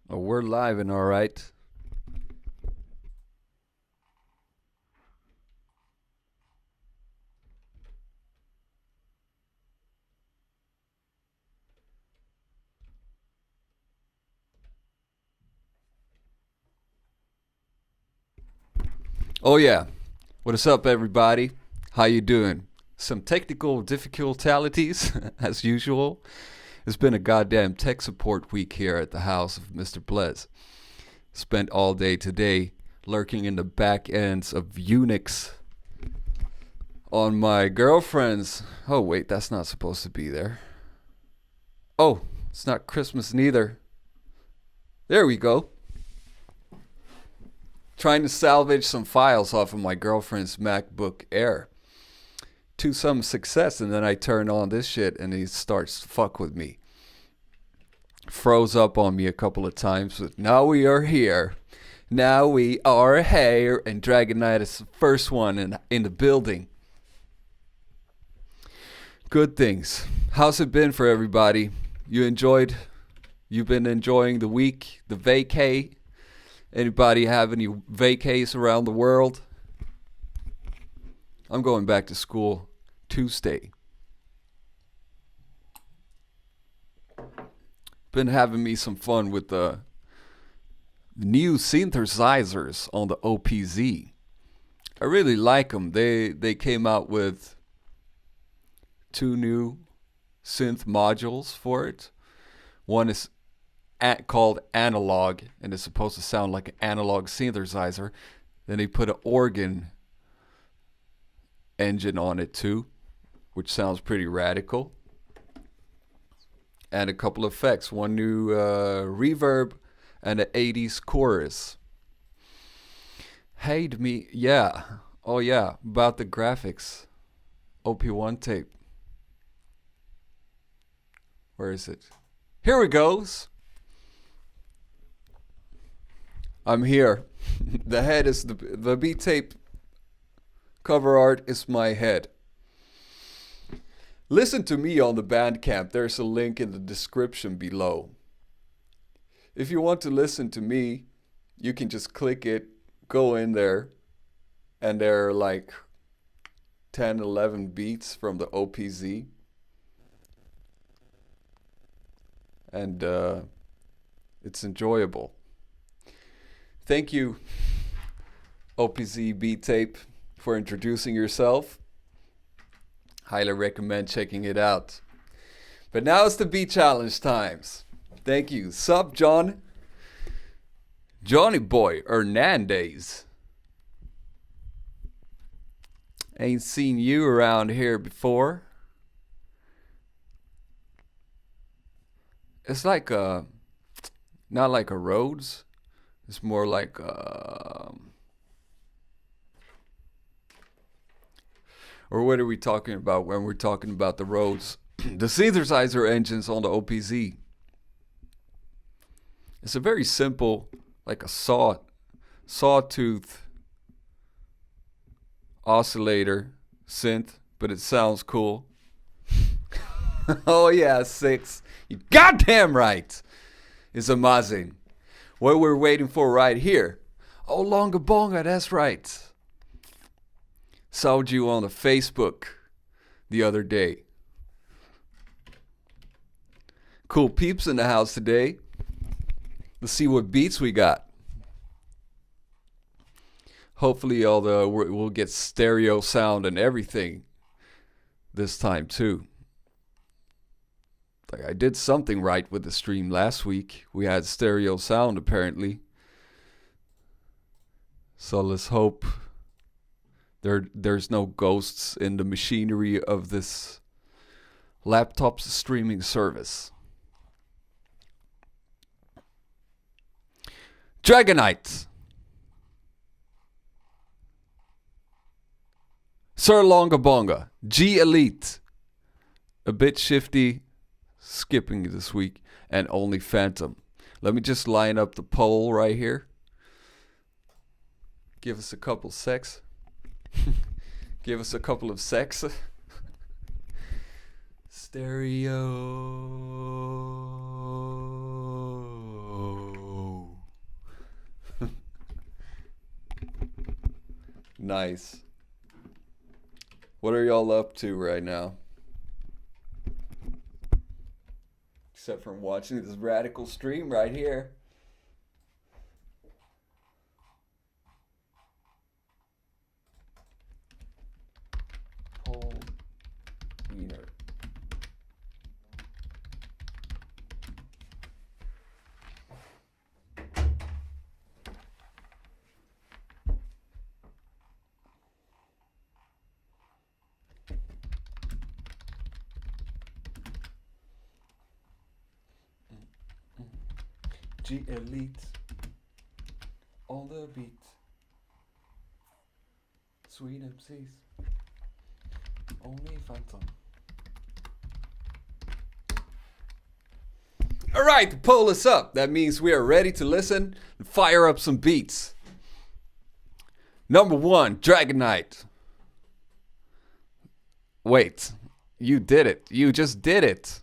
Oh, we're live and all right. Oh yeah. What is up, everybody? How you doing? Some technical difficulties, as usual. It's been a goddamn tech support week here at the house of Mr. Blez. Spent all day today lurking in the back ends of Unix on my girlfriend's. Oh wait, that's not supposed to be there. Oh, it's not Christmas neither. There we go. Trying to salvage some files off of my girlfriend's MacBook Air to some success, and then I turn on this shit and he starts to fuck with me. Froze up on me a couple of times, but now we are here. Now we are here, and Dragon Knight is the first one in the building. Good things. How's it been for everybody? You've been enjoying the week, the vacay? Anybody have any vacays around the world? I'm going back to school Tuesday. Been having me some fun with the new synthesizers on the OPZ. I really like them. They came out with two new synth modules for it. One is called analog, and it's supposed to sound like an analog synthesizer. Then they put an organ engine on it too, which sounds pretty radical. And a couple of effects, one new reverb and an 80s chorus. Hate me, yeah. Oh yeah, about the graphics. OP1 tape. Where is it? Here it goes. I'm here. The head is the beat tape cover art is my head. Listen to me on the Bandcamp. There's a link in the description below. If you want to listen to me, you can just click it, go in there, and there are like 10, 11 beats from the OPZ. And it's enjoyable. Thank you, OPZ Beat Tape, for introducing yourself. Highly recommend checking it out. But now it's the beat challenge times. Thank you. Sup, John? Johnny Boy Hernandez. Ain't seen you around here before. It's like not like a Rhodes. It's more like or what are we talking about when we're talking about the Rhodes? The synthesizer engines on the OPZ. It's a very simple, like a sawtooth oscillator synth, but it sounds cool. Oh yeah, 6. You goddamn right. It's amazing. What we're waiting for right here. Oh, Longa Bonga, that's right. Saw you on the Facebook the other day. Cool peeps in the house today. Let's see what beats we got. Hopefully we'll get stereo sound and everything this time too. Like I did something right with the stream last week. We had stereo sound apparently. So let's hope there's no ghosts in the machinery of this laptop's streaming service. Dragonite. Sir Longabonga. G Elite. A bit shifty. Skipping this week. And only Phantom. Let me just line up the poll right here. Give us a couple secs. Give us a couple of secs. Stereo. Nice. What are y'all up to right now? Except from watching this radical stream right here. Paul Wiener. G Elite on the beat. Sweet MCs. Only Phantom. Alright, the poll is up. That means we are ready to listen and fire up some beats. Number 1, Dragon Knight. Wait, you did it. You just did it.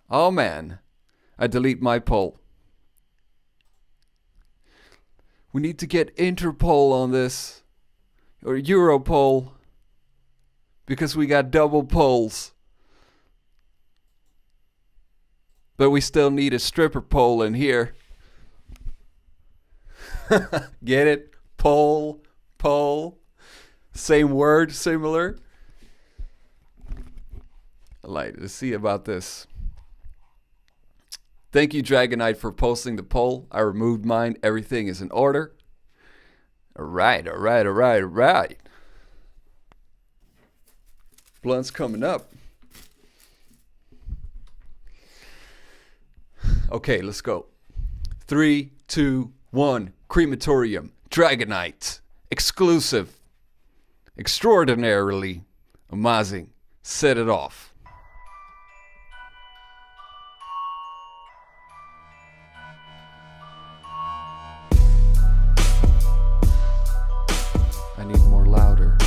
Oh man. I delete my poll. We need to get Interpol on this. Or Europol. Because we got double polls. But we still need a stripper pole in here. Get it? Pole, pole. Same word, similar. I'd like to see about this. Thank you, Dragon Knight, for posting the poll. I removed mine. Everything is in order. Alright. Blunt's coming up. Okay, let's go. 3, 2, 1. Crematorium. Dragon Knight. Exclusive. Extraordinarily amazing. Set it off. I need more louder.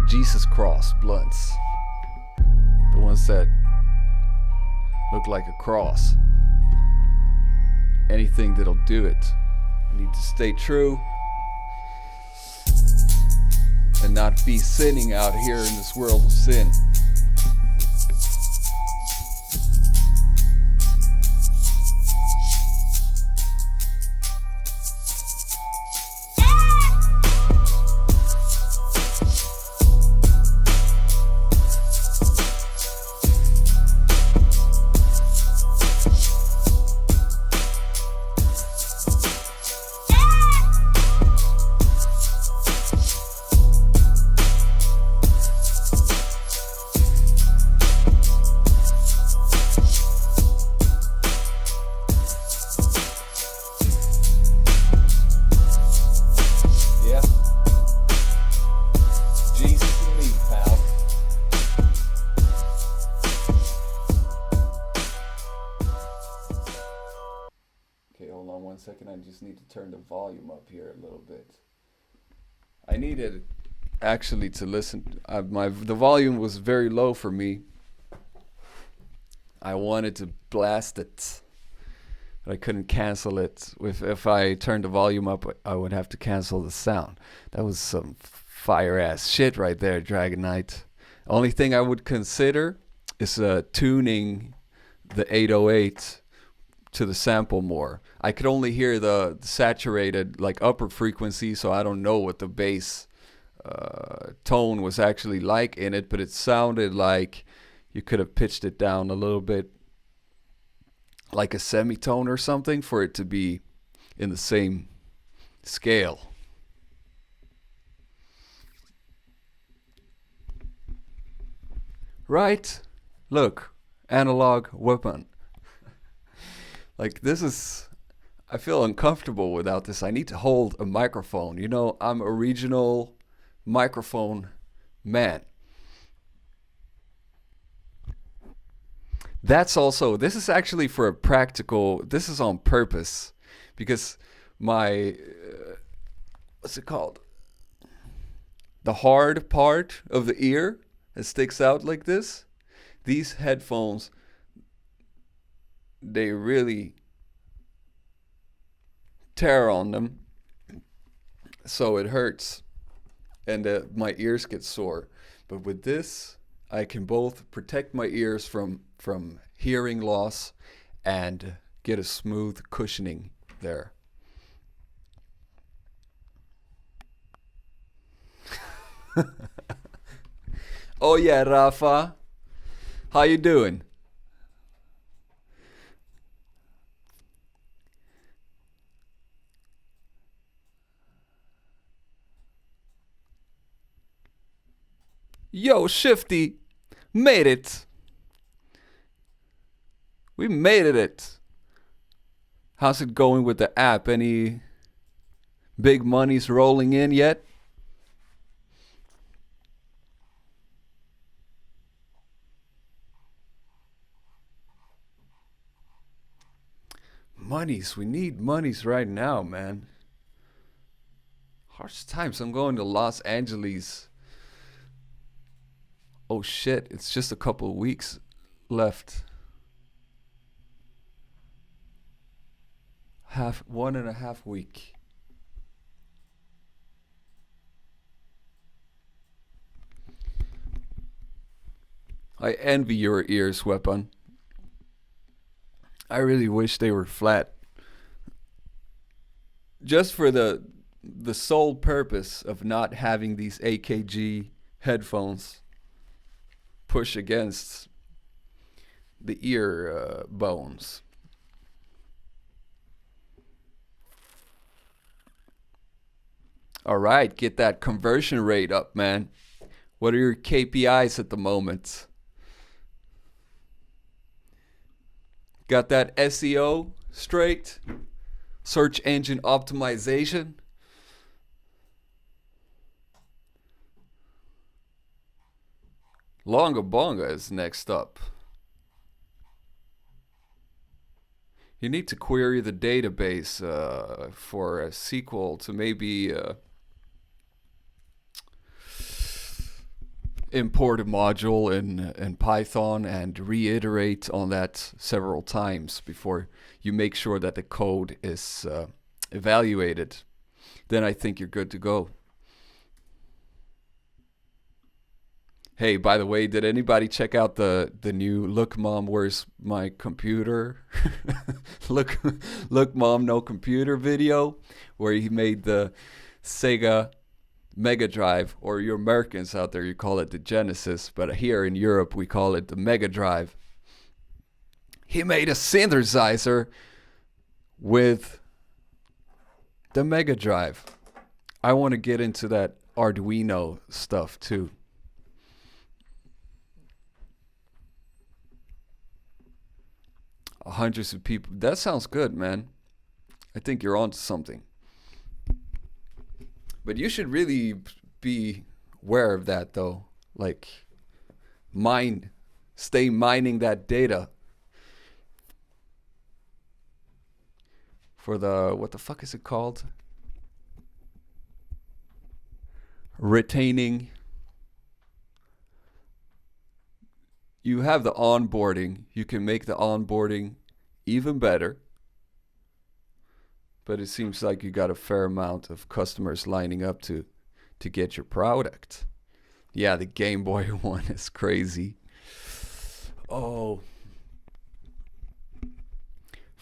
Jesus Cross blunts. The ones that look like a cross. Anything that'll do it. I need to stay true and not be sinning out here in this world of sin. Second, I just need to turn the volume up here a little bit. I needed actually to listen. The volume was very low for me. I wanted to blast it, but I couldn't cancel it. If I turned the volume up, I would have to cancel the sound. That was some fire ass shit right there, Dragon Knight. Only thing I would consider is tuning the 808 to the sample more. I could only hear the saturated, like upper frequency, so I don't know what the bass tone was actually like in it, but it sounded like you could have pitched it down a little bit. like a semitone or something for it to be in the same scale. Right? Look, analog weapon. Like this is I feel uncomfortable without this. I need to hold a microphone. You know, I'm a regional microphone man. That's also, this is actually for a practical, this is on purpose because my, what's it called? The hard part of the ear that sticks out like this. These headphones, they really tear on them, so it hurts, and my ears get sore. But with this, I can both protect my ears from hearing loss and get a smooth cushioning there. Oh yeah, Rafa, how you doing? Yo, Shifty, made it. We made it. How's it going with the app? Any big monies rolling in yet? Monies. We need monies right now, man. Harsh times. I'm going to Los Angeles. Oh shit, it's just a couple of weeks left. Half 1.5 week. I envy your ears, weapon. I really wish they were flat. Just for the sole purpose of not having these AKG headphones push against the ear bones. All right, get that conversion rate up, man. What are your KPIs at the moment? Got that SEO straight? Search engine optimization? Longa Bonga is next up. You need to query the database for a SQL to maybe import a module in Python and reiterate on that several times before you make sure that the code is evaluated. Then I think you're good to go. Hey, by the way, did anybody check out the new "Look Mom, Where's My Computer"? Look Mom, No Computer video, where he made the Sega Mega Drive, or you Americans out there, you call it the Genesis, but here in Europe we call it the Mega Drive. He made a synthesizer with the Mega Drive. I want to get into that Arduino stuff too. Hundreds of people. That sounds good, man. I think you're onto something. But you should really be aware of that, though. Like, stay mining that data for the, what the fuck is it called? Retaining. You have the onboarding. You can make the onboarding even better. But it seems like you got a fair amount of customers lining up to get your product. Yeah, the Game Boy one is crazy. Oh,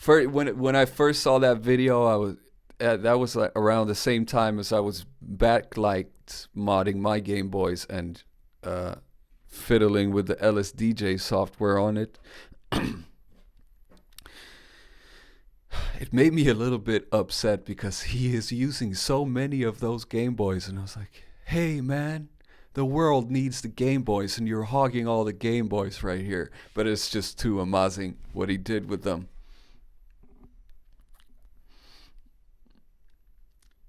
when I first saw that video, I was that was like around the same time as I was backlight modding my Game Boys and fiddling with the LSDJ software on it. it made me a little bit upset because he is using so many of those Game Boys, and I was like, hey man, the world needs the Game Boys and you're hogging all the Game Boys right here. But it's just too amazing what he did with them.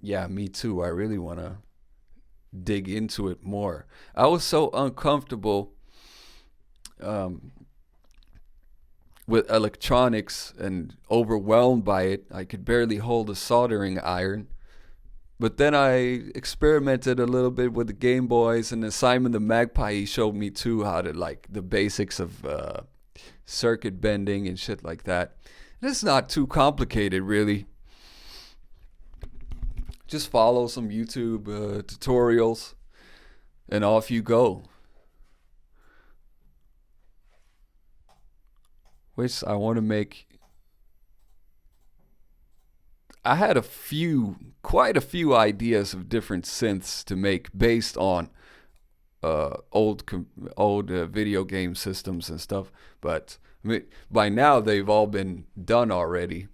Yeah, me too. I really want to dig into it more. I was so uncomfortable with electronics and overwhelmed by it. I could barely hold a soldering iron. But then I experimented a little bit with the Game Boys, and then Simon the Magpie, he showed me too how to, like, the basics of circuit bending and shit like that. And it's not too complicated, really. Just follow some YouTube tutorials and off you go. Which I want to make. I had quite a few ideas of different synths to make based on old video game systems and stuff. But I mean, by now they've all been done already,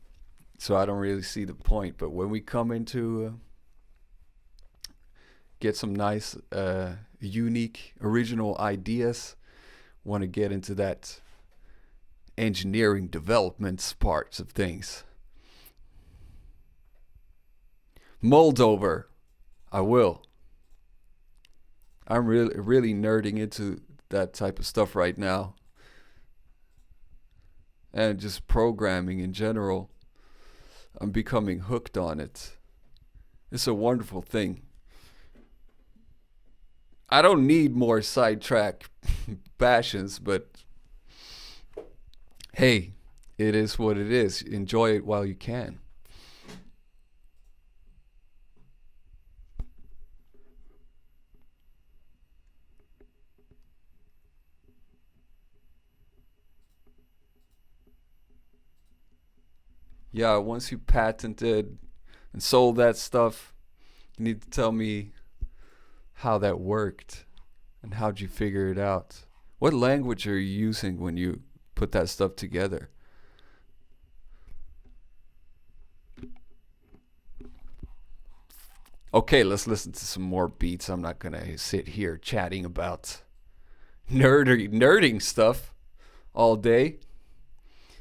so I don't really see the point. But when we come into get some nice, unique, original ideas, want to get into that engineering development parts of things. Moldover, I will. I'm really nerding into that type of stuff right now. And just programming in general. I'm becoming hooked on it. It's a wonderful thing. I don't need more sidetrack passions, but hey, it is what it is. Enjoy it while you can. Yeah, once you patented and sold that stuff, you need to tell me how that worked and how'd you figure it out. What language are you using when you put that stuff together? Okay, let's listen to some more beats. I'm not gonna sit here chatting about nerding stuff all day.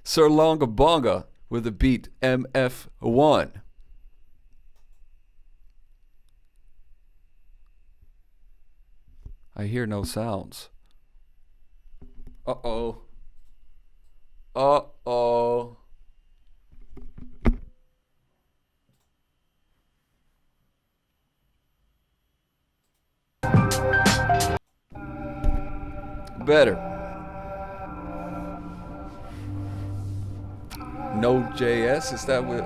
Sir Longa Bonga with the beat MF1. I hear no sounds. Uh-oh. Uh-oh. Better. Node.js, is that with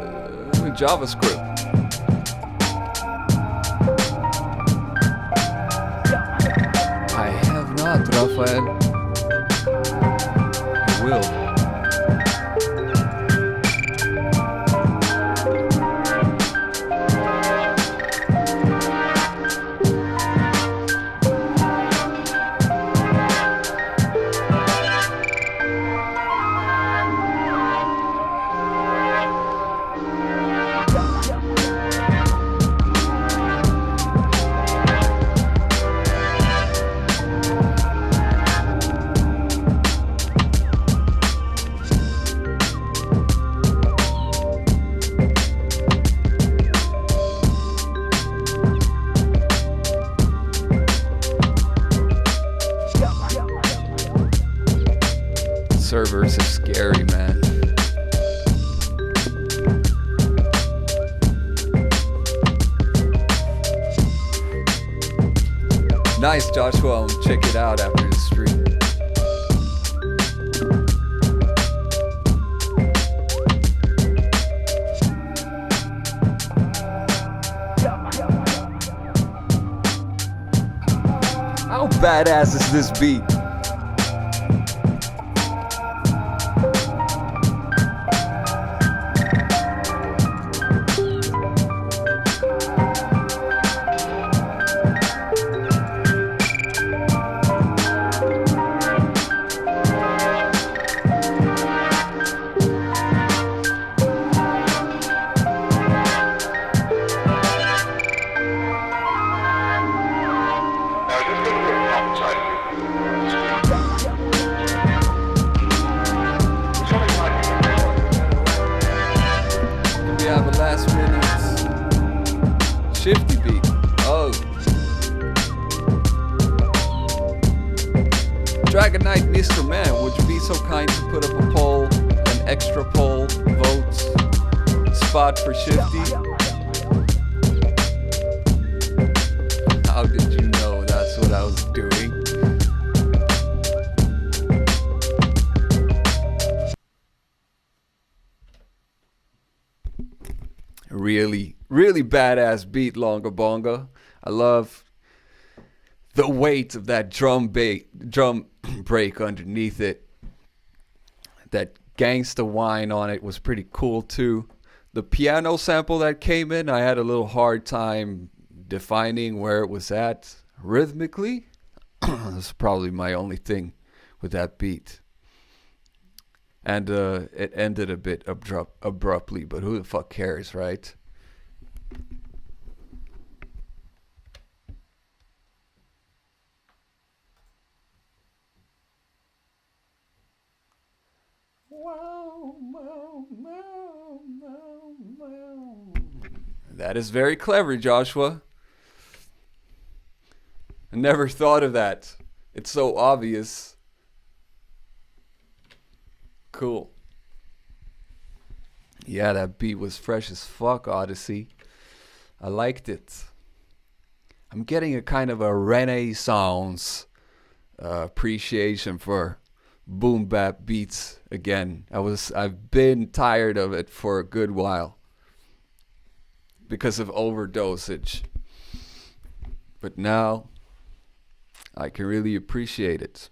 JavaScript? I have not, Rafael. I will. Servers are scary, man. Nice, Joshua. I'll check it out after the stream. How badass is this beat? mind to put up a poll, an extra poll, votes, spot for Shifty? How did you know that's what I was doing? Really, really badass beat, Longa Bonga. I love the weight of that drum break underneath it. That gangsta whine on it was pretty cool too. The piano sample that came in, I had a little hard time defining where it was at rhythmically. That's probably my only thing with that beat. And it ended a bit abruptly, but who the fuck cares, right? That is very clever, Joshua. I never thought of that. It's so obvious. Cool. Yeah, that beat was fresh as fuck, Odyssey. I liked it. I'm getting a kind of a renaissance appreciation for boom bap beats again. I've been tired of it for a good while because of overdosage. But now I can really appreciate it.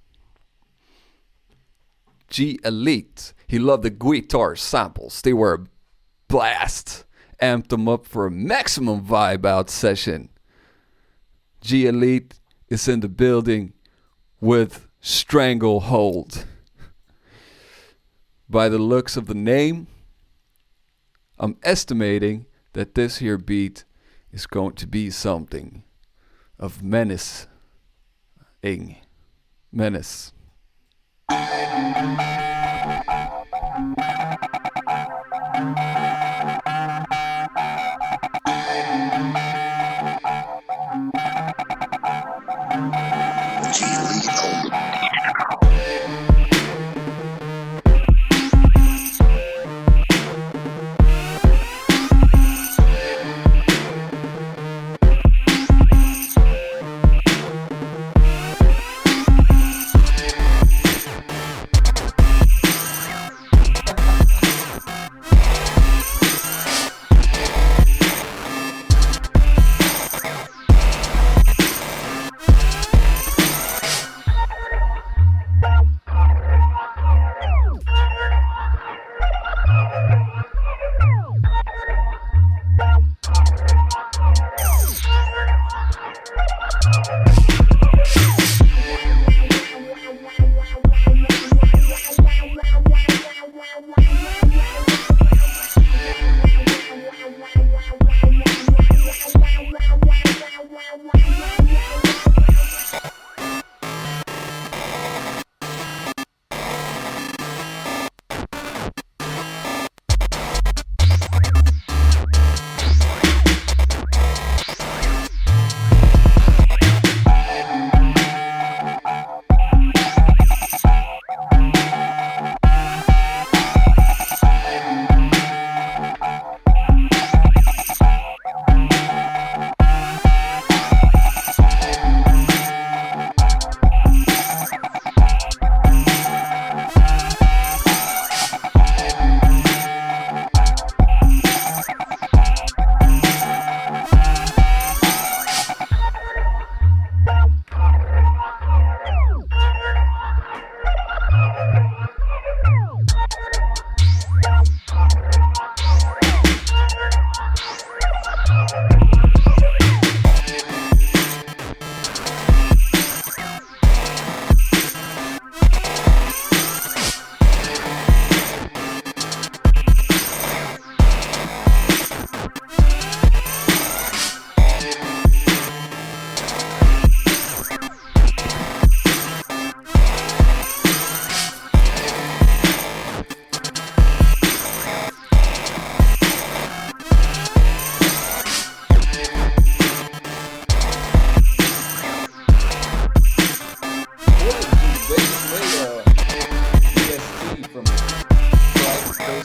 G Elite. He loved the guitar samples. They were a blast. Amped them up for a maximum vibe out session. G Elite is in the building with Stranglehold. By the looks of the name, I'm estimating that this here beat is going to be something of menace. Menace.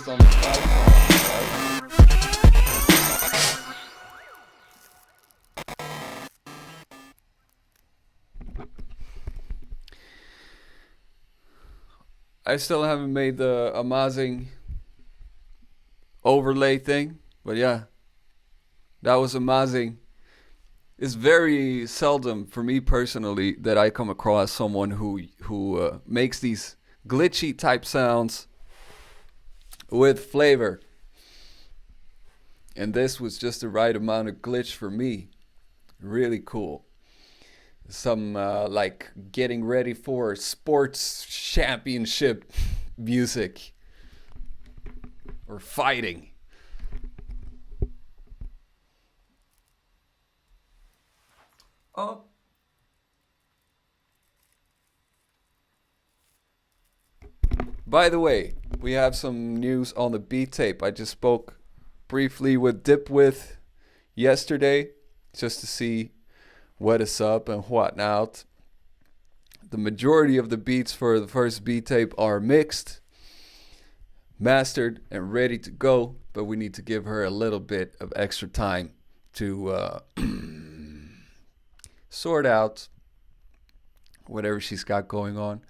just on the side. I still haven't made the amazing overlay thing, but yeah, that was amazing. It's very seldom for me personally that I come across someone who makes these glitchy type sounds with flavor. And this was just the right amount of glitch for me. Really cool. Some like getting ready for sports championship music or fighting. Oh. By the way, we have some news on the beat tape. I just spoke briefly with Dipwith yesterday just to see what is up and what not. The majority of the beats for the first beat tape are mixed, mastered, and ready to go, but we need to give her a little bit of extra time to sort out whatever she's got going on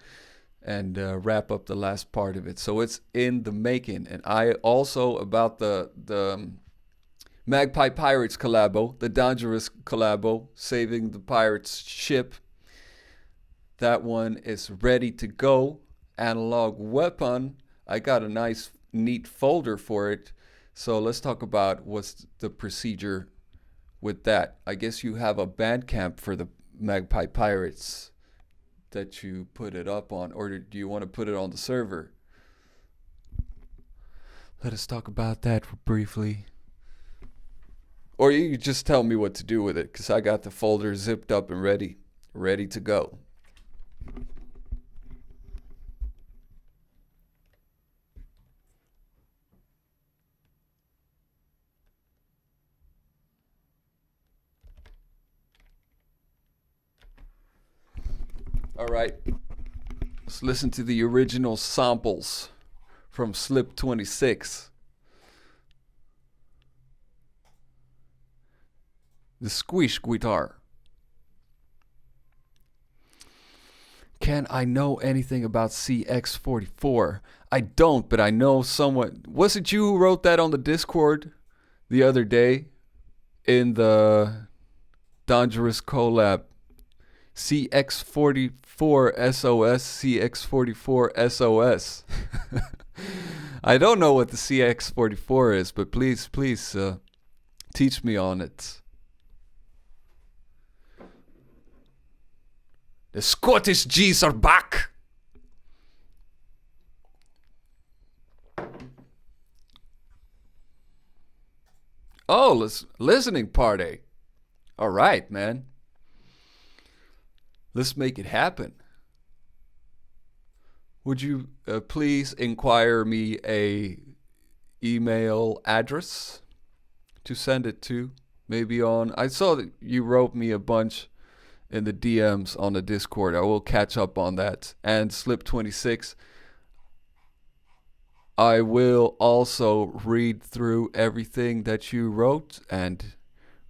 and wrap up the last part of it. So it's in the making. And I also, about the Magpie Pirates collabo, the Dangerous collabo, saving the pirates ship. That one is ready to go. Analog Weapon, I got a nice, neat folder for it. So let's talk about what's the procedure with that. I guess you have a Bandcamp for the Magpie Pirates that you put it up on, or do you want to put it on the server? Let us talk about that briefly. Or you just tell me what to do with it, because I got the folder zipped up and ready to go. All right, let's listen to the original samples from Slip 26. The squish guitar. Can I know anything about CX44? I don't, but I know someone. Was it you who wrote that on the Discord the other day in the Dangerous collab? CX44 SOS, CX44 SOS. I don't know what the CX44 is, but please teach me on it. The Scottish G's are back. Oh, listening party. All right, man. Let's make it happen. Would you please inquire me a email address to send it to? Maybe on. I saw that you wrote me a bunch in the DMs on the Discord. I will catch up on that. And Slip 26. I will also read through everything that you wrote and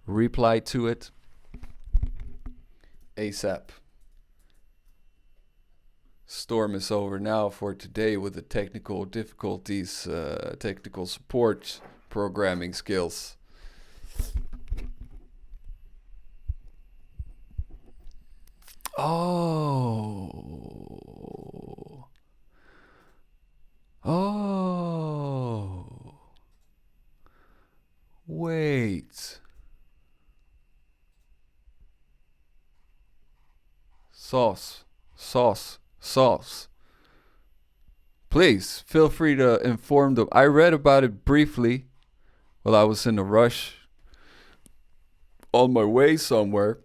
reply to it ASAP. Storm is over now for today with the technical difficulties, technical support, programming skills. Oh. Wait. Sauce. Please feel free to inform them. I read about it briefly while I was in a rush on my way somewhere.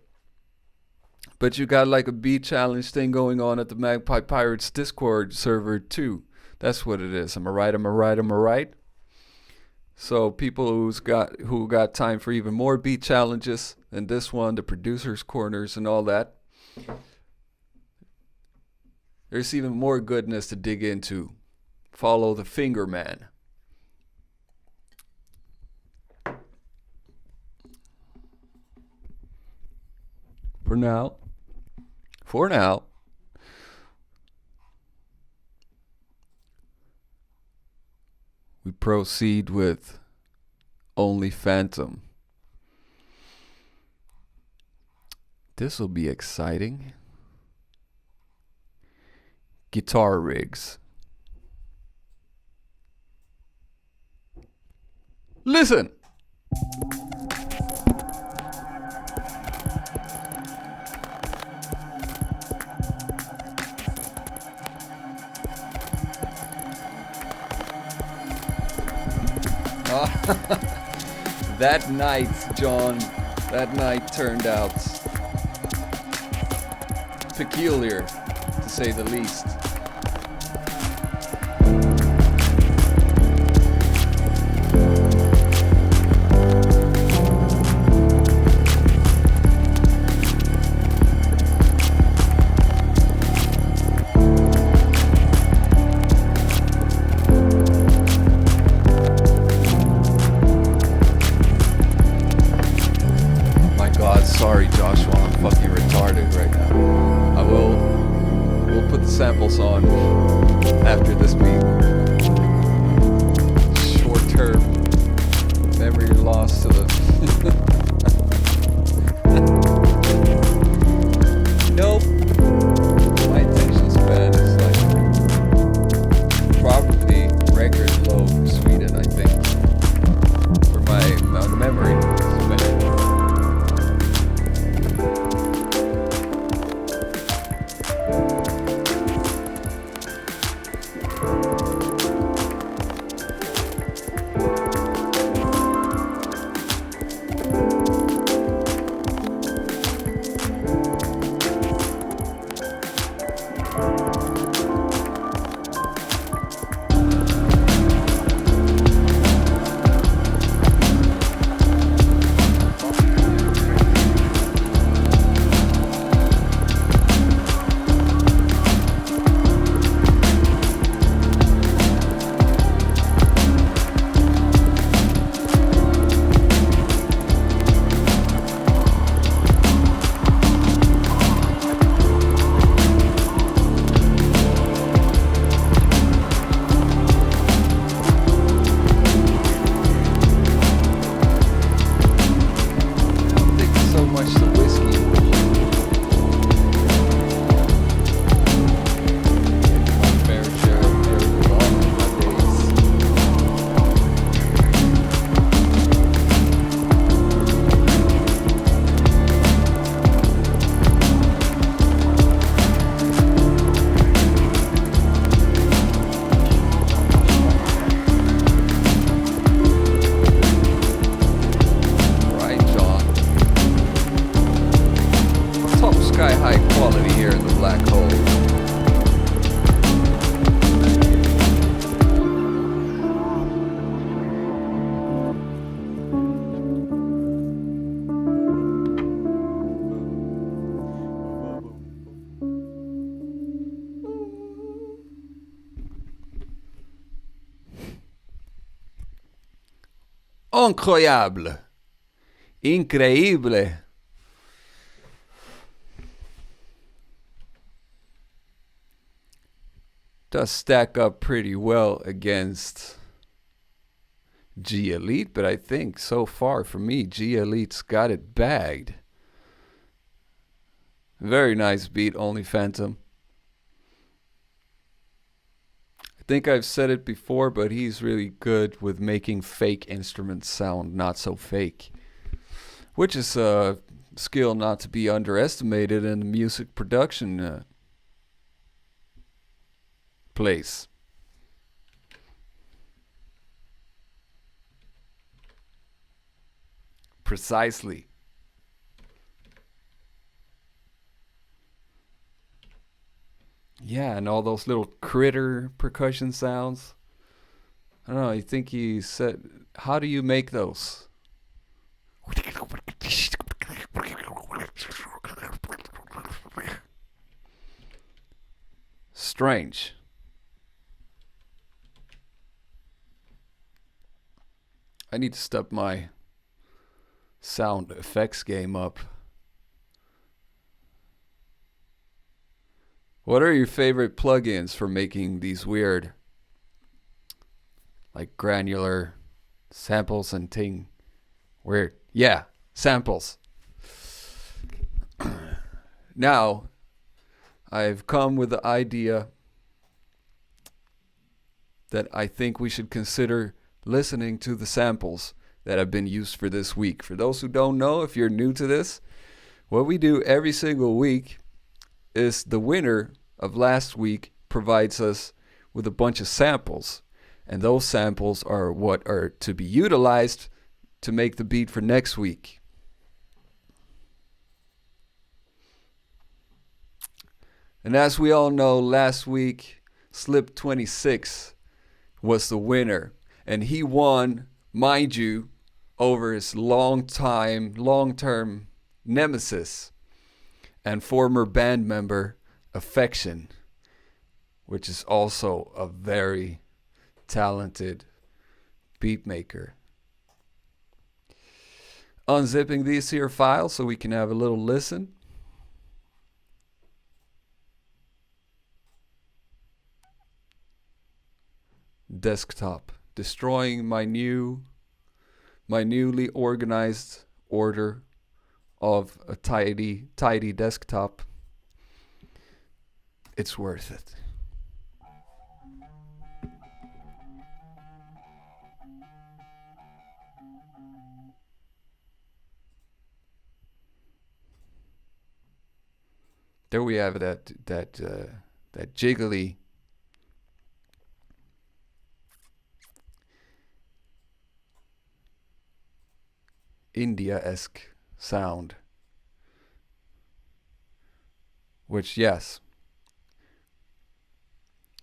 But you got like a beat challenge thing going on at the Magpie Pirates Discord server too. That's what it is. Am I right? So people who got time for even more beat challenges than this one, the producers' corners and all that. There's even more goodness to dig into. Follow the finger man. For now. For now. We proceed with Only Phantom. This will be exciting. Guitar rigs. Listen! That night, John, that night turned out peculiar, to say the least. Sorry, Joshua, I'm fucking retarded right now. We'll put the samples on after this beat. Short-term memory loss to the... Nope. My attention span is like probably record low for Sweden, I think. For my memory span. Incroyable. Increíble. Does stack up pretty well against G Elite, but I think so far for me, G Elite's got it bagged. Very nice beat, Only Phantom. I think I've said it before, but he's really good with making fake instruments sound not so fake, which is a skill not to be underestimated in the music production place. Precisely. Yeah, and all those little critter percussion sounds. I don't know, I think he said, how do you make those? Strange. I need to step my sound effects game up. What are your favorite plugins for making these weird, like granular samples and ting? Weird. Yeah, samples. Now, I've come with the idea that I think we should consider listening to the samples that have been used for this week. For those who don't know, if you're new to this, what we do every single week is the winner of last week provides us with a bunch of samples. And those samples are what are to be utilized to make the beat for next week. And as we all know, last week, Slip 26 was the winner. And he won, mind you, over his long-term nemesis and former band member, Affection, which is also a very talented beat maker. Unzipping these here files so we can have a little listen. Desktop, destroying my newly organized order of a tidy desktop. It's worth it. There we have that jiggly India-esque sound, which, yes,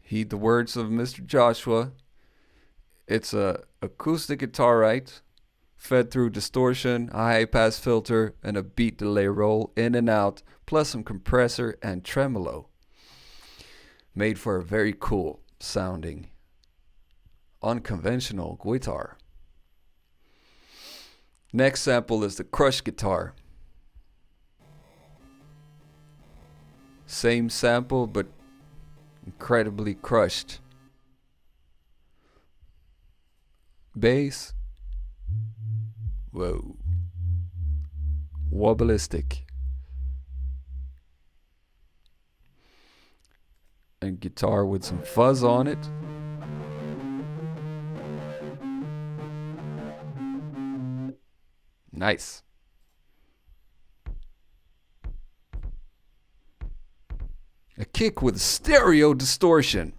heed the words of Mr. Joshua, it's a acoustic guitar, right? Fed through distortion, a high pass filter, and a beat delay roll in and out, plus some compressor and tremolo. Made for a very cool sounding, unconventional guitar. Next sample is the crush guitar. Same sample, but incredibly crushed. Bass. Whoa. Wobblistic. And guitar with some fuzz on it. Nice. A kick with stereo distortion.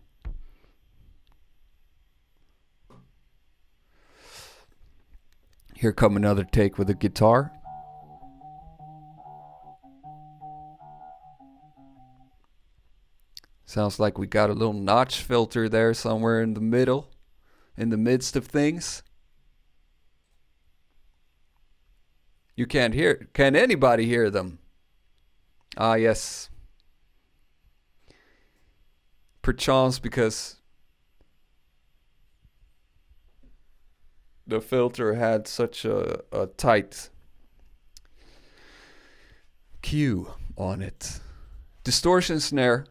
Here come another take with a guitar. Sounds like we got a little notch filter there somewhere in the middle, in the midst of things. You can't hear. Can anybody hear them? Ah, yes. Perchance because the filter had such a tight cue on it. Distortion snare.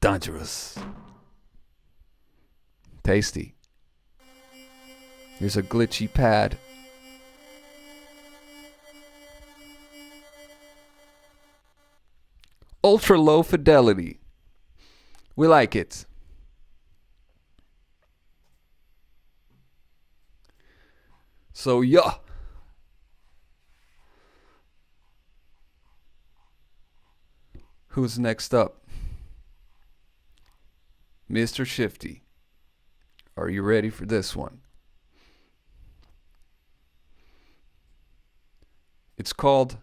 Dangerous. Tasty. Here's a glitchy pad. Ultra low fidelity. We like it. So yeah. Who's next up? Mr. Shifty. Are you ready for this one? It's called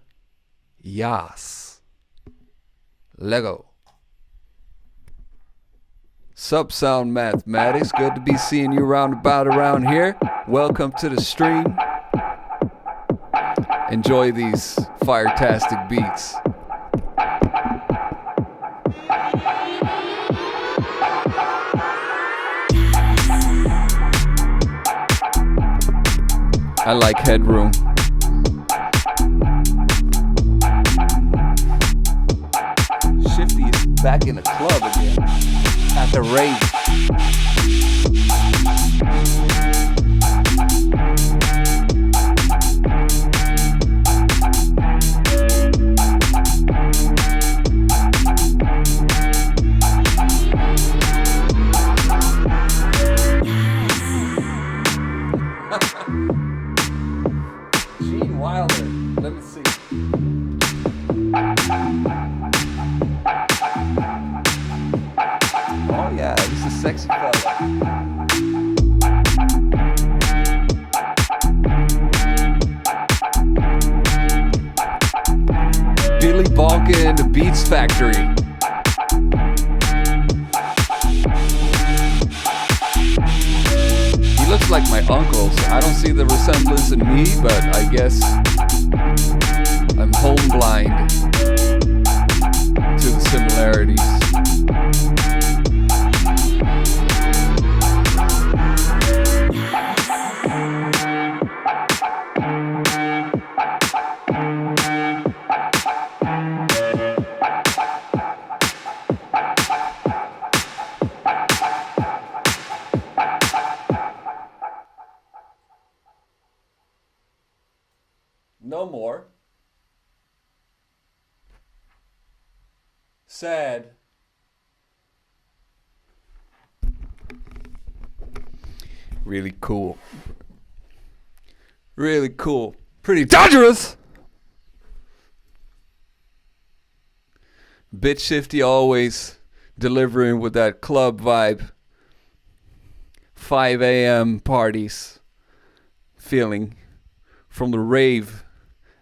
Yas. Lego. Sup, Sound Mathematics. Good to be seeing you around here. Welcome to the stream. Enjoy these fire-tastic beats. I like headroom. Back in the club again. At the rave. Gene Wilder. Let me see. Oh yeah, he's a sexy fella. Billy Balkin, the Beats Factory. He looks like my uncle, so I don't see the resemblance in me, but I guess I'm home blind to the similarities. No more. Sad. Really cool. Really cool. Pretty dangerous. Bit shifty, always delivering with that club vibe. 5 a.m. parties. Feeling from the rave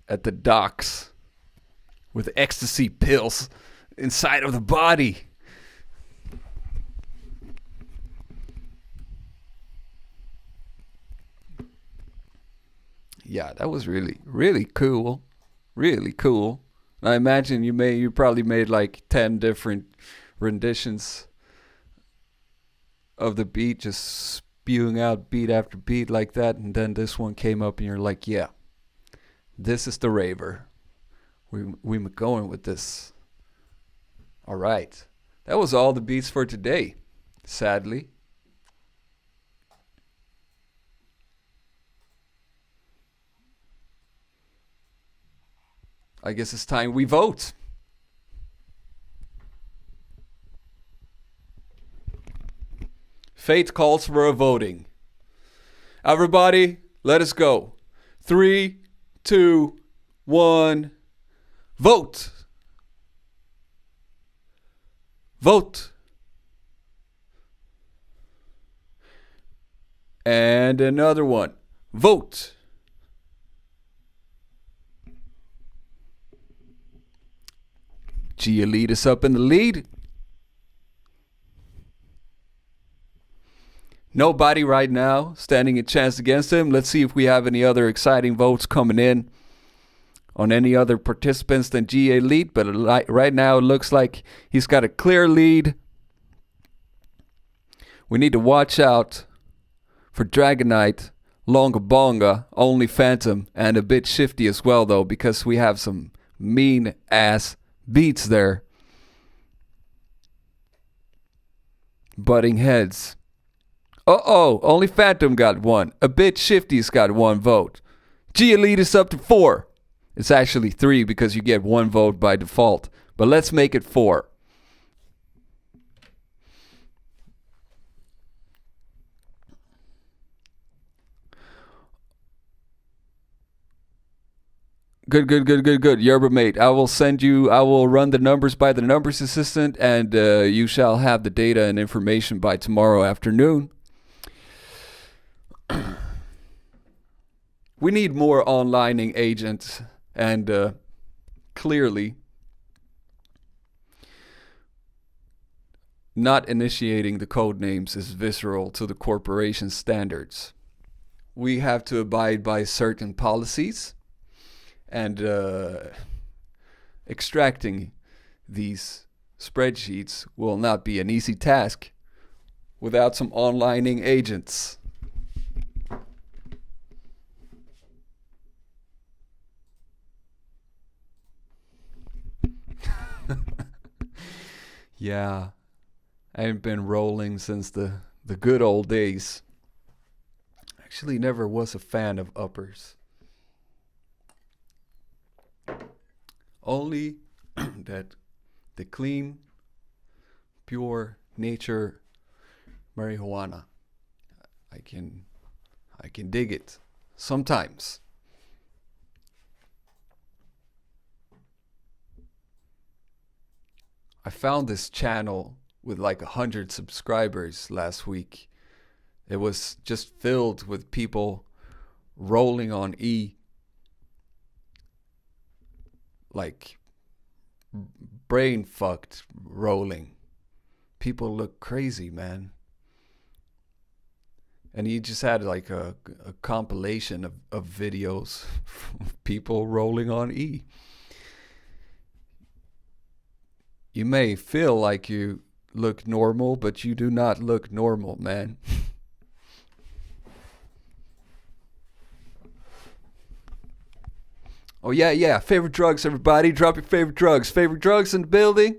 at the docks with ecstasy pills inside of the body. Yeah, that was really, really cool. Really cool. I imagine you probably made like 10 different renditions of the beat, just spewing out beat after beat like that, and then this one came up and you're like, yeah, this is the raver. We're going with this. All right. That was all the beats for today, sadly. I guess it's time we vote. Fate calls for a voting. Everybody, let us go. 3, 2, 1. Vote. Vote. And another one. Vote. Gia lead us up in the lead. Nobody right now standing a chance against him. Let's see if we have any other exciting votes coming in on any other participants than GA lead. But right now it looks like he's got a clear lead. We need to watch out for Dragonite, Longa Bonga, Only Phantom, and a bit shifty as well though, because we have some mean ass beats there. Butting heads. Uh-oh, Only Phantom got one. A bit shifty's got one vote. Gia lead us up to 4. It's actually 3 because you get one vote by default. But let's make it 4. Good. Yerba mate, I will run the numbers by the numbers assistant, and you shall have the data and information by tomorrow afternoon. We need more onlining agents, and clearly not initiating the code names is visceral to the corporation standards. We have to abide by certain policies, and extracting these spreadsheets will not be an easy task without some onlining agents. Yeah, I ain't been rolling since the good old days. Actually, never was a fan of uppers. Only that the clean, pure nature marijuana. I can I can dig it sometimes. I found this channel with like 100 subscribers last week. It was just filled with people rolling on E, like brain fucked rolling. People look crazy, man. And he just had like a compilation of videos of people rolling on E. You may feel like you look normal, but you do not look normal, man. Oh, yeah, yeah. Favorite drugs, everybody. Drop your favorite drugs. Favorite drugs in the building?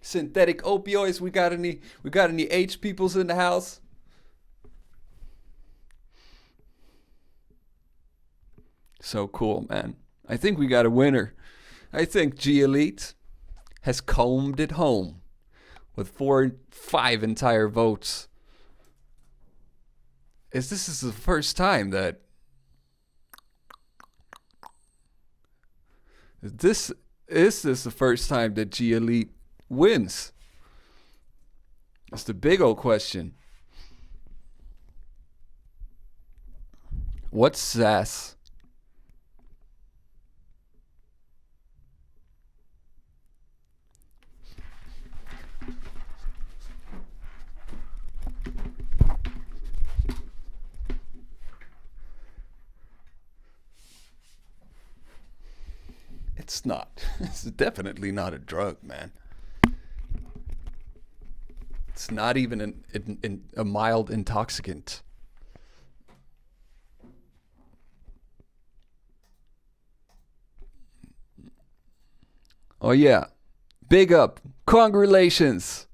Synthetic opioids. We got any H peoples in the house? So cool, man. I think we got a winner. I think G Elite has combed it home with 5 entire votes. This is the first time that this this the first time that G Elite wins? That's the big old question. What's sass? It's not. It's definitely not a drug, man. It's not even a mild intoxicant. Oh, yeah. Big up. Congratulations.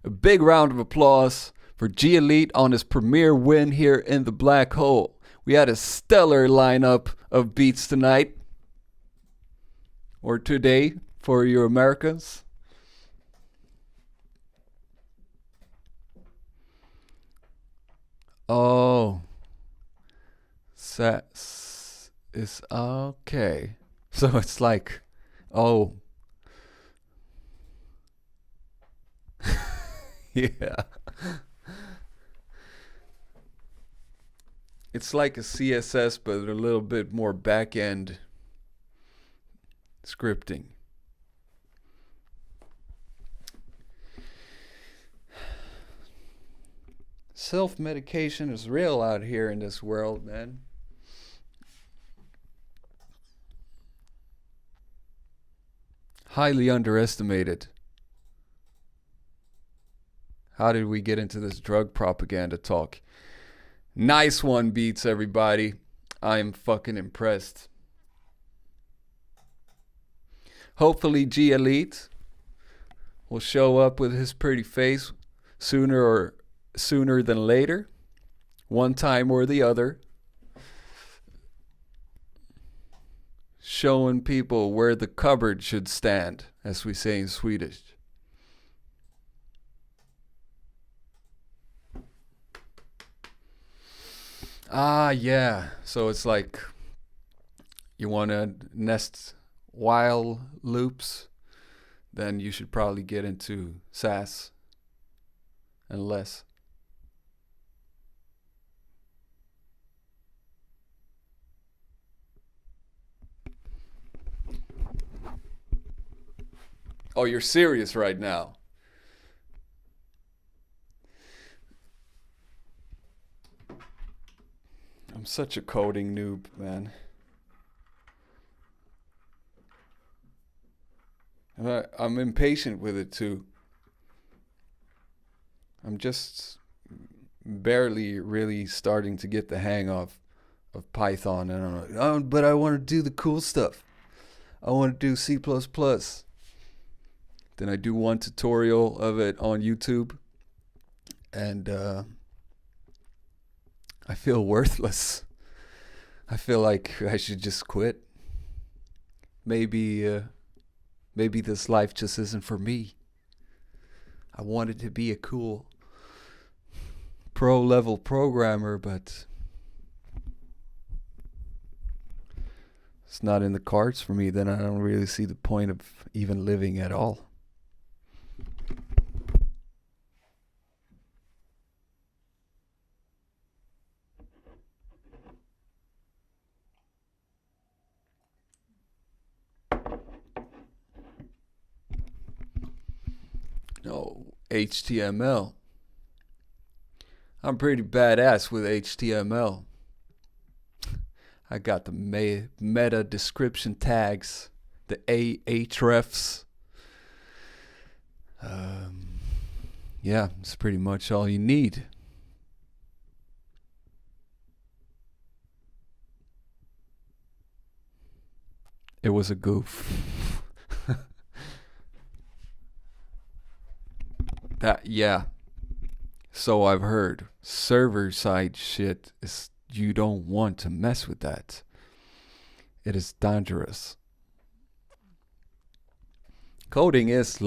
A big round of applause for G Elite on his premier win here in the Black Hole. We had a stellar lineup of beats tonight. Or today for you Americans. Oh, sass is okay. So it's like, oh, yeah. It's like a CSS, but a little bit more back end scripting. Self medication is real out here in this world, man. Highly underestimated. How did we get into this drug propaganda talk? Nice one, Beats, everybody. I'm fucking impressed. Hopefully, G Elite will show up with his pretty face sooner than later, one time or the other, showing people where the cupboard should stand, as we say in Swedish. Ah, yeah. So it's like you want to nest while loops, then you should probably get into SAS and less. Oh, you're serious right now? I'm such a coding noob, man. I'm impatient with it too. I'm just barely really starting to get the hang of of Python, and I'm like, oh, but I want to do the cool stuff. I want to do C++. Then I do one tutorial of it on YouTube, and I feel worthless. I feel like I should just quit. Maybe this life just isn't for me. I wanted to be a cool pro level programmer, but it's not in the cards for me. Then I don't really see the point of even living at all. No, HTML. I'm pretty badass with HTML. I got the meta description tags, the ahrefs. Yeah, it's pretty much all you need. It was a goof. Yeah. So I've heard. Server side shit is, you don't want to mess with that. It is dangerous. Coding is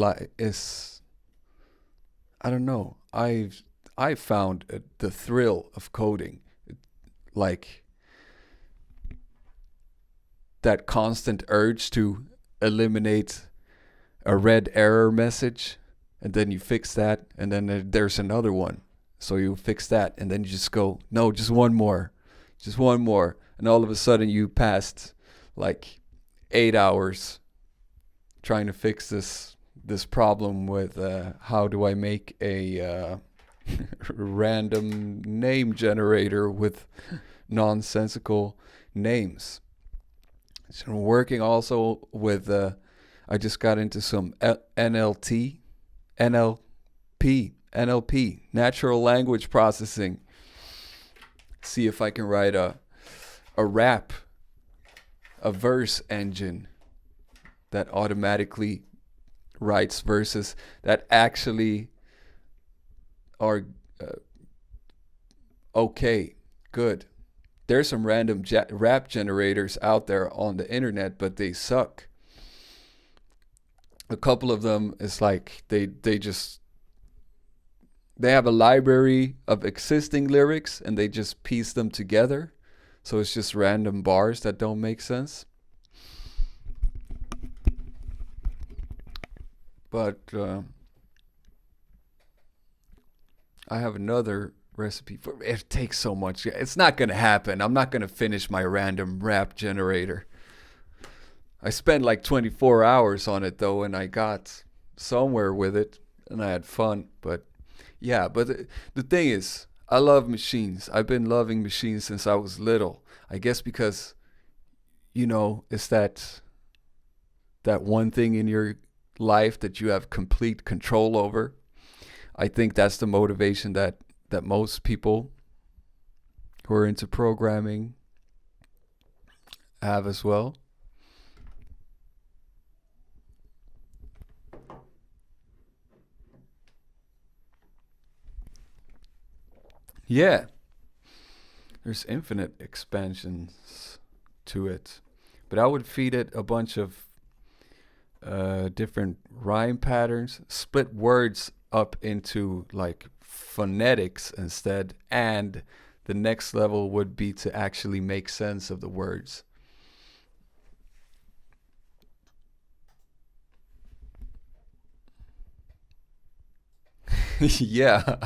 I don't know. I found the thrill of coding, like that constant urge to eliminate a red error message, and then you fix that, and then there's another one. So you fix that, and then you just go, no, just one more. And all of a sudden you passed like 8 hours trying to fix this problem with how do I make a random name generator with nonsensical names. So I'm working also with, I just got into some NLP, natural language processing. See if I can write a rap, a verse engine that automatically writes verses that actually are okay, good. There's some random rap generators out there on the internet, but they suck. A couple of them is like they have a library of existing lyrics and they just piece them together. So it's just random bars that don't make sense. But I have another recipe for it. Takes so much. It's not going to happen. I'm not going to finish my random rap generator. I spent like 24 hours on it though, and I got somewhere with it and I had fun. But yeah, but the thing is, I love machines. I've been loving machines since I was little. I guess because, it's that one thing in your life that you have complete control over. I think that's the motivation that most people who are into programming have as well. Yeah, there's infinite expansions to it, but I would feed it a bunch of different rhyme patterns, split words up into like phonetics instead, and the next level would be to actually make sense of the words. Yeah,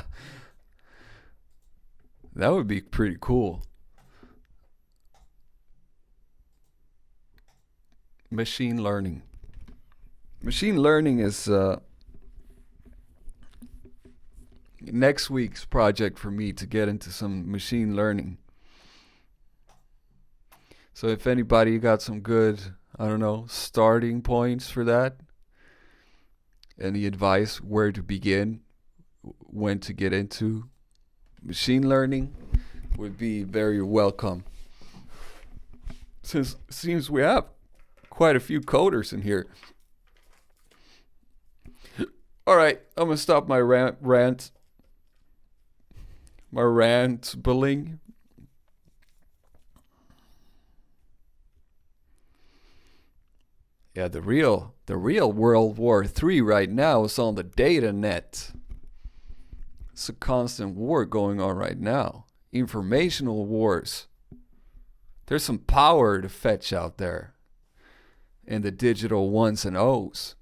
that would be pretty cool. Machine learning. Machine learning is next week's project for me to get into some machine learning. So if anybody got some good, I don't know, starting points for that, any advice where to begin, when to get into machine learning, would be very welcome. since it seems we have quite a few coders in here. All right, I'm gonna stop my rant. My rant-billing. Yeah, the real World War III right now is on the data net. It's a constant war going on right now. Informational wars. There's some power to fetch out there in the digital ones and O's.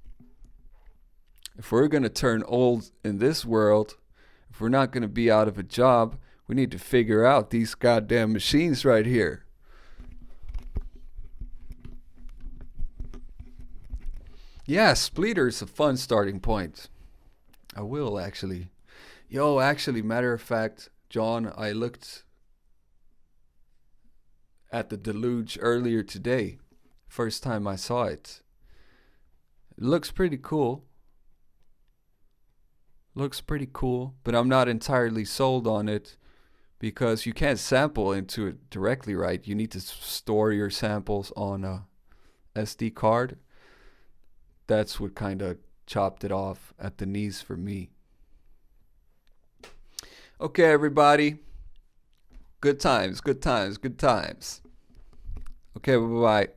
If we're going to turn old in this world, if we're not going to be out of a job, we need to figure out these goddamn machines right here. Yeah, Spleeter's a fun starting point. I will actually. Actually, matter of fact, John, I looked at the Deluge earlier today. First time I saw it. It looks pretty cool. But I'm not entirely sold on it because you can't sample into it directly, right? You need to store your samples on a SD card. That's what kind of chopped it off at the knees for me. Okay, everybody. Good times. Okay, bye-bye.